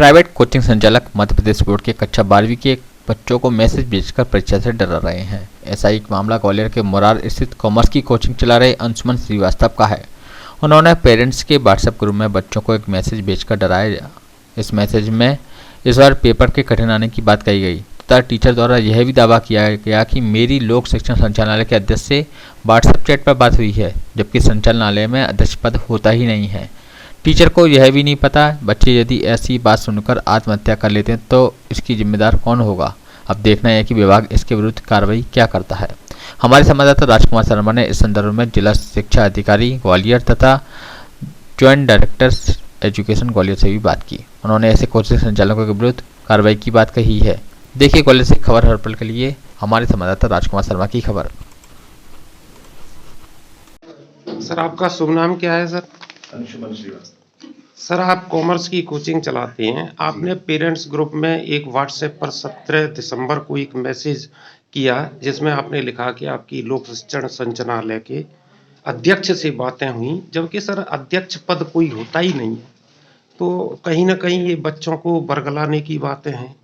Private coaching संचालक Madhya Pradesh board के कक्षा 12वीं के बच्चों को मैसेज भेजकर परीक्षा से डरा रहे हैं। ऐसा एक मामला ग्वालियर के मुरार स्थित कॉमर्स की कोचिंग चला रहे अंशुमन श्रीवास्तव का है। उन्होंने पेरेंट्स के व्हाट्सएप ग्रुप में बच्चों को एक मैसेज भेजकर डराया। इस मैसेज में इस बार पेपर के कठिन आने की बात कही गई तथा टीचर द्वारा यह भी दावा किया गया कि मेरी लोक शिक्षण संचालनालय के अध्यक्ष से व्हाट्सएप चैट पर बात हुई है, जबकि संचालनालय में अध्यक्ष पद होता ही नहीं है। टीचर को यह भी नहीं पता बच्चे यदि ऐसी बात सुनकर आत्महत्या कर लेते हैं तो इसकी जिम्मेदार कौन होगा। अब देखना है कि विभाग इसके विरुद्ध कार्रवाई क्या करता है। हमारे संवाददाता राजकुमार शर्मा ने इस संदर्भ में जिला शिक्षा अधिकारी ग्वालियर तथा ज्वाइंट डायरेक्टर एजुकेशन ग्वालियर से भी बात की। उन्होंने ऐसे कोचिंग संचालकों के विरुद्ध कार्रवाई की बात कही है। देखिए ग्वालियर से खबर हर पल के लिए हमारे संवाददाता राजकुमार शर्मा की खबर। सर, आपका शुभ नाम क्या है सर? अंशुमन श्रीवास्तव। सर, आप कॉमर्स की कोचिंग चलाते हैं। आपने पेरेंट्स ग्रुप में एक व्हाट्सएप पर 17 दिसंबर को एक मैसेज किया जिसमें आपने लिखा कि आपकी लोक शिक्षण संचालनालय के अध्यक्ष से बातें हुई, जबकि सर अध्यक्ष पद कोई होता ही नहीं है। तो कहीं ना कहीं ये बच्चों को बरगलाने की बातें हैं।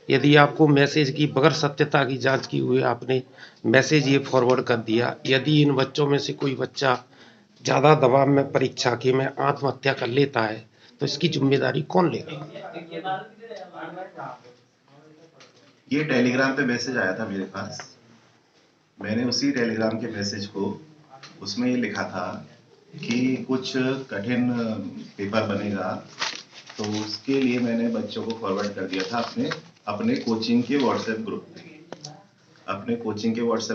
यदि आपको मैसेज की बगैर सत्यता की जांच की हुई आपने मैसेज ये फॉरवर्ड कर दिया, यदि इन बच्चों में से कोई बच्चा ज़्यादा दबाव में परीक्षा के में आत्महत्या कर लेता है तो इसकी जिम्मेदारी कौन लेगा? ये टेलीग्राम पे मैसेज आया था मेरे पास। मैंने उसी टेलीग्राम के मैसेज को उसमें ये लिखा था कि कुछ कठिन पेपर बनेगा, तो उसके लिए मैंने बच्चों को फॉरवर्ड कर दिया था अपने कोचिंग के व्हाट्सएप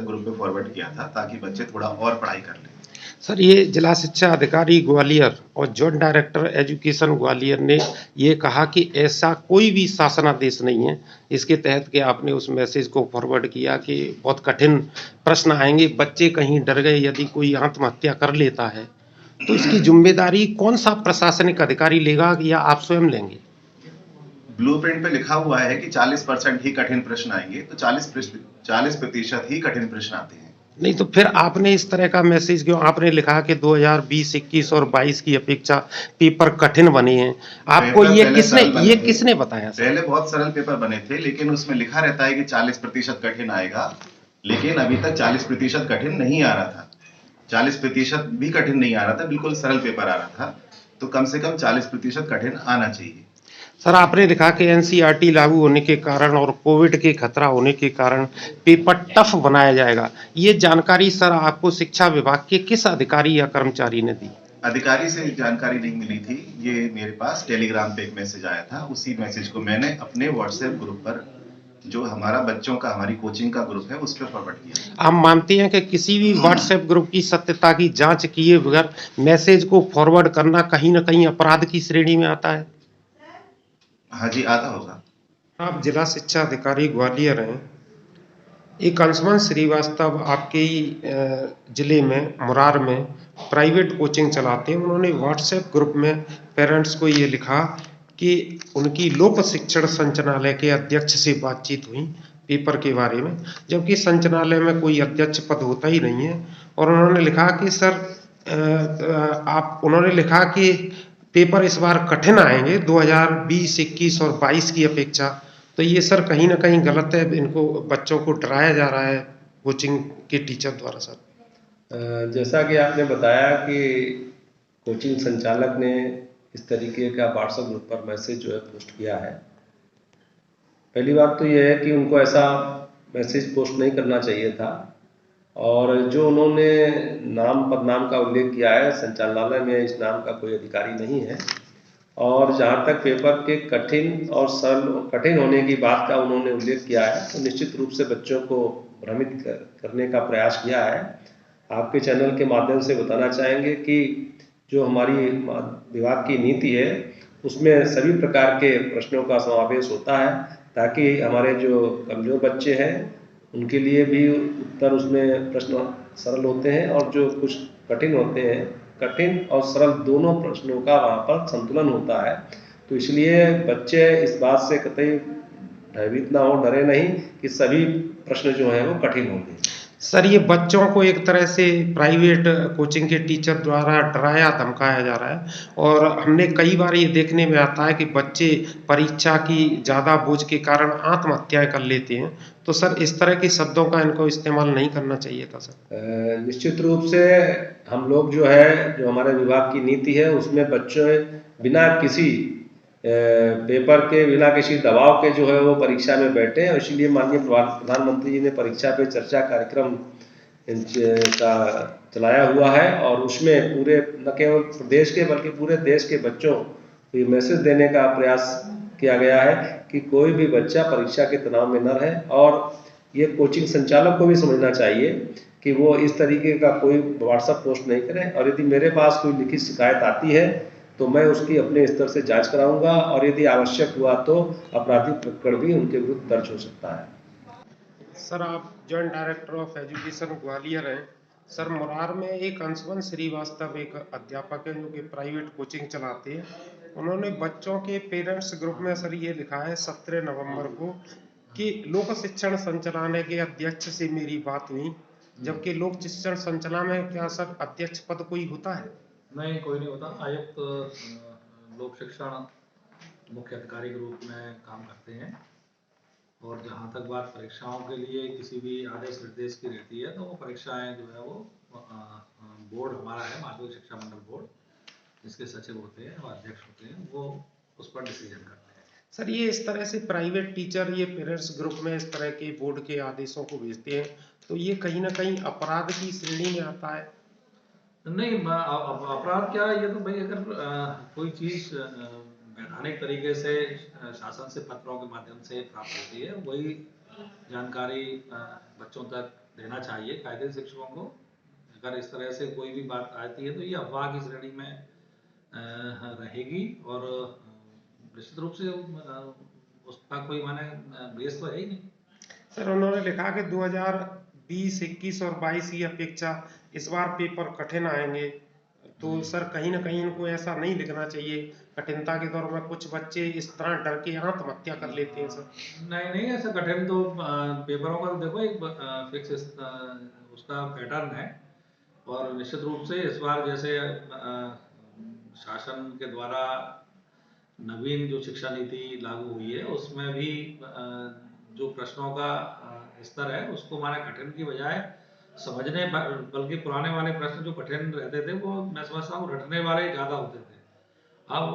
ग्रुप पे फॉरवर्ड किया था ताकि बच्चे थोड़ा और पढ़ाई कर लें। सर, ये जिला शिक्षा अधिकारी ग्वालियर और जॉइंट डायरेक्टर एजुकेशन ग्वालियर ने ये कहा कि ऐसा कोई भी शासनादेश नहीं है। इसके तहत कि आपने उस मैसेज को फॉरवर्ड किया कि बहुत कठिन प्रश्न आएंगे, बच्चे कहीं डर गए, यदि कोई आत्महत्या कर लेता है तो इसकी जिम्मेदारी कौन सा प्रशासनिक अधिकारी लेगा या आप स्वयं लेंगे? ब्लूप्रिंट पे लिखा हुआ है कि 40% ही कठिन प्रश्न आएंगे, तो 40% ही कठिन प्रश्न आते हैं। नहीं तो फिर आपने इस तरह का मैसेज क्यों? आपने लिखा कि 2020, 21 और 22 की अपेक्षा पेपर कठिन बने हैं। आपको ये किसने बताया? पहले बहुत सरल पेपर बने थे, लेकिन उसमें लिखा रहता है कि 40% कठिन आएगा, लेकिन अभी तक 40% कठिन नहीं आ रहा था। 40% भी कठिन नहीं आ रहा था, बिल्कुल सरल पेपर आ रहा था। तो कम से कम 40% कठिन आना चाहिए। सर, आपने लिखा कि एनसीईआरटी लागू होने के कारण और कोविड के खतरा होने के कारण पेपर टफ बनाया जाएगा। ये जानकारी सर आपको शिक्षा विभाग के किस अधिकारी या कर्मचारी ने दी? अधिकारी से जानकारी नहीं मिली थी। ये मेरे पास टेलीग्राम पे एक मैसेज आया था। उसी मैसेज को मैंने अपने व्हाट्सएप ग्रुप पर, जो हमारी कोचिंग का ग्रुप है, उस पर फॉरवर्ड किया। आप मानते हैं कि किसी भी व्हाट्सएप ग्रुप की सत्यता की जांच किए बगैर मैसेज को फॉरवर्ड करना कहीं ना कहीं अपराध की श्रेणी में आता है? हाँ जी, आता होगा। आप जिला शिक्षा अधिकारी ग्वालियर हैं। एक अंशुमन श्रीवास्तव आपके ही जिले में मुरार में प्राइवेट कोचिंग चलाते हैं। उन्होंने व्हाट्सएप ग्रुप में पेरेंट्स को ये लिखा कि उनकी लोक शिक्षण संचालनालय के अध्यक्ष से बातचीत हुई पेपर के बारे में, जबकि संचालनालय में कोई अध्यक्ष पद होता ही नहीं है। और उन्होंने लिखा कि सर उन्होंने लिखा कि पेपर इस बार कठिन आएंगे 2020, 21 और 22 की अपेक्षा। तो ये सर कहीं ना कहीं गलत है। इनको बच्चों को डराया जा रहा है कोचिंग के टीचर द्वारा। सर, जैसा कि आपने बताया कि कोचिंग संचालक ने इस तरीके का व्हाट्सएप ग्रुप पर मैसेज जो है पोस्ट किया है। पहली बात तो यह है कि उनको ऐसा मैसेज पोस्ट नहीं करना चाहिए था। और जो उन्होंने पदनाम का उल्लेख किया है, संचालनालय में इस नाम का कोई अधिकारी नहीं है। और जहाँ तक पेपर के कठिन होने की बात का उन्होंने उल्लेख किया है, तो निश्चित रूप से बच्चों को भ्रमित करने का प्रयास किया है। आपके चैनल के माध्यम से बताना चाहेंगे कि जो हमारी विभाग की नीति है उसमें सभी प्रकार के प्रश्नों का समावेश होता है, ताकि हमारे जो कमज़ोर बच्चे हैं उनके लिए भी उत्तर उसमें प्रश्न सरल होते हैं, और जो कुछ कठिन होते हैं, कठिन और सरल दोनों प्रश्नों का वहाँ पर संतुलन होता है। तो इसलिए बच्चे इस बात से कतई भयभीत ना हो, डरे नहीं कि सभी प्रश्न जो हैं वो कठिन होंगे। सर ये बच्चों को एक तरह से प्राइवेट कोचिंग के टीचर द्वारा डराया धमकाया जा रहा है और हमने कई बार ये देखने में आता है कि बच्चे परीक्षा की ज़्यादा बोझ के कारण आत्महत्याएं कर लेते हैं। तो सर इस तरह के शब्दों का इनको इस्तेमाल नहीं करना चाहिए था सर। निश्चित रूप से हम लोग जो है, जो हमारे विभाग की नीति है, उसमें बच्चे बिना किसी पेपर के, बिना किसी दबाव के जो है वो परीक्षा में बैठे, और इसीलिए माननीय प्रधानमंत्री जी ने परीक्षा पे चर्चा कार्यक्रम का चलाया हुआ है, और उसमें पूरे न केवल प्रदेश के बल्कि पूरे देश के बच्चों को ये मैसेज देने का प्रयास किया गया है कि कोई भी बच्चा परीक्षा के तनाव में न रहे, और ये कोचिंग संचालक को भी समझना चाहिए कि वो इस तरीके का कोई व्हाट्सएप पोस्ट नहीं करें, और यदि मेरे पास कोई लिखित शिकायत आती है तो मैं उसकी अपने स्तर से जांच कराऊंगा, और यदि आवश्यक हुआ तो आपराधिक प्रकरण भी उनके विरुद्ध दर्ज हो सकता है। सर आप joint director of education Gwalior हैं। सर मुरार में एक अंशुमन श्रीवास्तव एक अध्यापक है जो कि प्राइवेट कोचिंग चलाते हैं। उन्होंने बच्चों के पेरेंट्स ग्रुप में सर ये लिखा है 17 नवंबर को कि लोक शिक्षण संचालनालय के अध्यक्ष से मेरी बात हुई, जबकि लोक शिक्षण संचालनालय में क्या सर अध्यक्ष पद कोई होता है? नहीं, कोई नहीं होता। आयुक्त लोक शिक्षण मुख्य अधिकारी के रूप में काम करते हैं, और जहाँ तक बात परीक्षाओं के लिए किसी भी आदेश निर्देश की रहती है, तो वो परीक्षाएं जो है वो बोर्ड हमारा है, माध्यमिक शिक्षा मंडल बोर्ड, जिसके सचिव होते हैं और अध्यक्ष होते हैं, वो उस पर डिसीजन करते हैं। सर ये इस तरह से प्राइवेट टीचर ये पेरेंट्स ग्रुप में इस तरह के बोर्ड के आदेशों को भेजते हैं, तो ये कहीं ना कहीं अपराध की श्रेणी में आता है। नहीं, अपराध क्या, ये तो भाई अगर कोई चीज वैधानिक तरीके से शासन से पत्रों के माध्यम से प्राप्त होती है, वही जानकारी बच्चों तक देना चाहिए कायदे शिक्षकों को। अगर इस तरह से कोई भी बात आती है तो ये अफवाह की श्रेणी में रहेगी, और निश्चित रूप से उसका कोई माने बेस तो है ही नहीं। सर उन्होंने लिखा कि 2020, 21 और 22 की अपेक्षा इस बार पेपर कठिन आएंगे, तो सर कहीं ना कहीं इनको ऐसा नहीं लिखना चाहिए। कठिनता के दौर में कुछ बच्चे इस तरह डर के आत्महत्या कर लेते हैं सर। नहीं नहीं, ऐसा कठिन तो पेपरों का तो देखो एक फिक्स उसका पैटर्न है, और निश्चित रूप से इस बार जैसे शासन के द्वारा नवीन जो शिक्षा नीति लागू हुई है, उसमें भी जो प्रश्नों का स्तर है उसको माने कठिन की बजाय समझने, बल्कि पुराने वाले प्रश्न जो कठिन रहते थे वो मैं समझता हूँ रटने वाले ज्यादा होते थे। अब